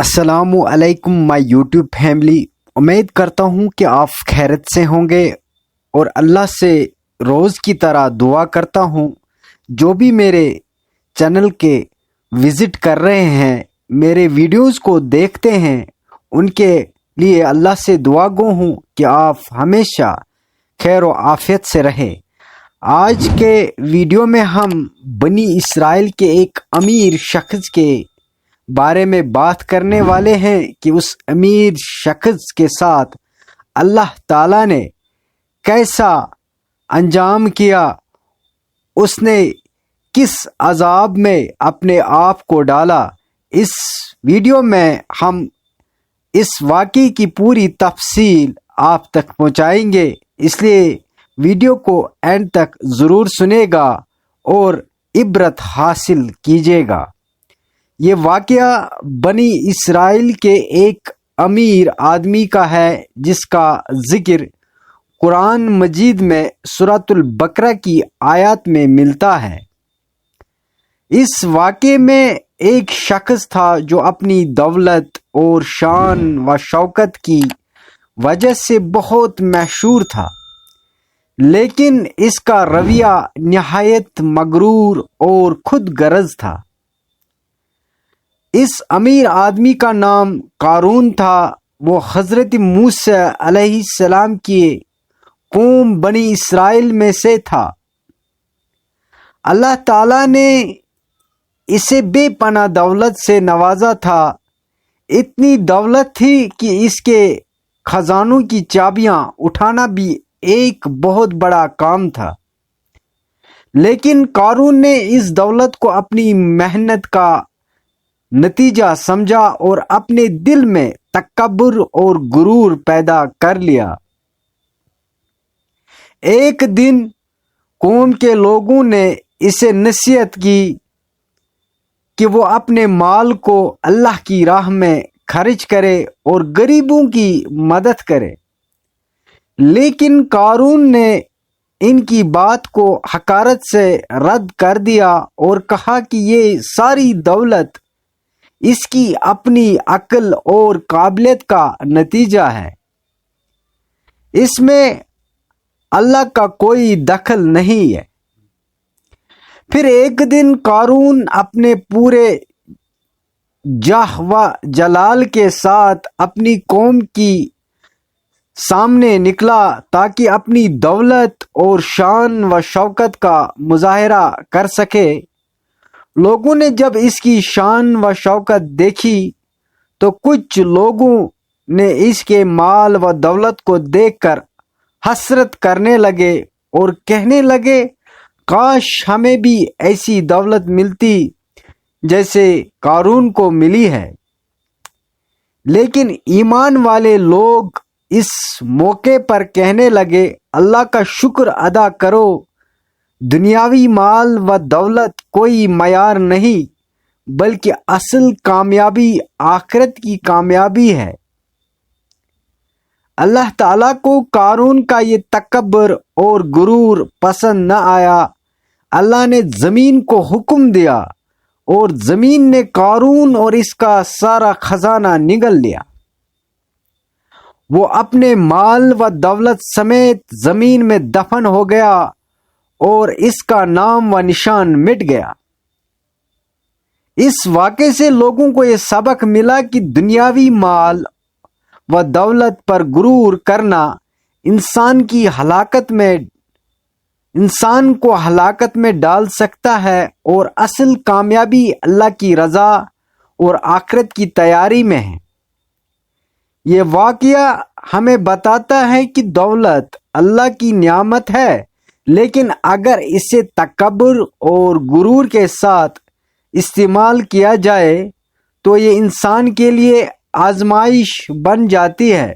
السلام علیکم مائی YouTube family, امید کرتا ہوں کہ آپ خیرت سے ہوں گے اور اللہ سے روز کی طرح دعا کرتا ہوں جو بھی میرے چینل کے وزٹ کر رہے ہیں، میرے ویڈیوز کو دیکھتے ہیں، ان کے لیے اللہ سے دعا گو ہوں کہ آپ ہمیشہ خیر و عافیت سے رہیں۔ آج کے ویڈیو میں ہم بنی اسرائیل کے ایک امیر شخص کے بارے میں بات کرنے والے ہیں کہ اس امیر شخص کے ساتھ اللہ تعالیٰ نے کیسا انجام کیا، اس نے کس عذاب میں اپنے آپ کو ڈالا۔ اس ویڈیو میں ہم اس واقعے کی پوری تفصیل آپ تک پہنچائیں گے، اس لیے ویڈیو کو اینڈ تک ضرور سنیں گا اور عبرت حاصل کیجیے گا۔ یہ واقعہ بنی اسرائیل کے ایک امیر آدمی کا ہے جس کا ذکر قرآن مجید میں سورۃ البقرہ کی آیات میں ملتا ہے۔ اس واقعے میں ایک شخص تھا جو اپنی دولت اور شان و شوکت کی وجہ سے بہت مشہور تھا، لیکن اس کا رویہ نہایت مغرور اور خود غرض تھا۔ اس امیر آدمی کا نام قارون تھا۔ وہ حضرت موسیٰ علیہ السلام کی قوم بنی اسرائیل میں سے تھا۔ اللہ تعالیٰ نے اسے بے پناہ دولت سے نوازا تھا۔ اتنی دولت تھی کہ اس کے خزانوں کی چابیاں اٹھانا بھی ایک بہت بڑا کام تھا، لیکن قارون نے اس دولت کو اپنی محنت کا نتیجہ سمجھا اور اپنے دل میں تکبر اور غرور پیدا کر لیا۔ ایک دن قوم کے لوگوں نے اسے نصیحت کی کہ وہ اپنے مال کو اللہ کی راہ میں خرچ کرے اور غریبوں کی مدد کرے، لیکن قارون نے ان کی بات کو حقارت سے رد کر دیا اور کہا کہ یہ ساری دولت اس کی اپنی عقل اور قابلیت کا نتیجہ ہے، اس میں اللہ کا کوئی دخل نہیں ہے۔ پھر ایک دن قارون اپنے پورے جاہ و جلال کے ساتھ اپنی قوم کی سامنے نکلا تاکہ اپنی دولت اور شان و شوکت کا مظاہرہ کر سکے۔ لوگوں نے جب اس کی شان و شوکت دیکھی تو کچھ لوگوں نے اس کے مال و دولت کو دیکھ کر حسرت کرنے لگے اور کہنے لگے، کاش ہمیں بھی ایسی دولت ملتی جیسے قارون کو ملی ہے۔ لیکن ایمان والے لوگ اس موقع پر کہنے لگے، اللہ کا شکر ادا کرو، دنیاوی مال و دولت کوئی معیار نہیں، بلکہ اصل کامیابی آخرت کی کامیابی ہے۔ اللہ تعالیٰ کو قارون کا یہ تکبر اور غرور پسند نہ آیا۔ اللہ نے زمین کو حکم دیا اور زمین نے قارون اور اس کا سارا خزانہ نگل لیا۔ وہ اپنے مال و دولت سمیت زمین میں دفن ہو گیا اور اس کا نام و نشان مٹ گیا۔ اس واقعے سے لوگوں کو یہ سبق ملا کہ دنیاوی مال و دولت پر غرور کرنا انسان کو ہلاکت میں ڈال سکتا ہے، اور اصل کامیابی اللہ کی رضا اور آخرت کی تیاری میں ہے۔ یہ واقعہ ہمیں بتاتا ہے کہ دولت اللہ کی نعمت ہے، لیکن اگر اسے تکبر اور غرور کے ساتھ استعمال کیا جائے تو یہ انسان کے لیے آزمائش بن جاتی ہے۔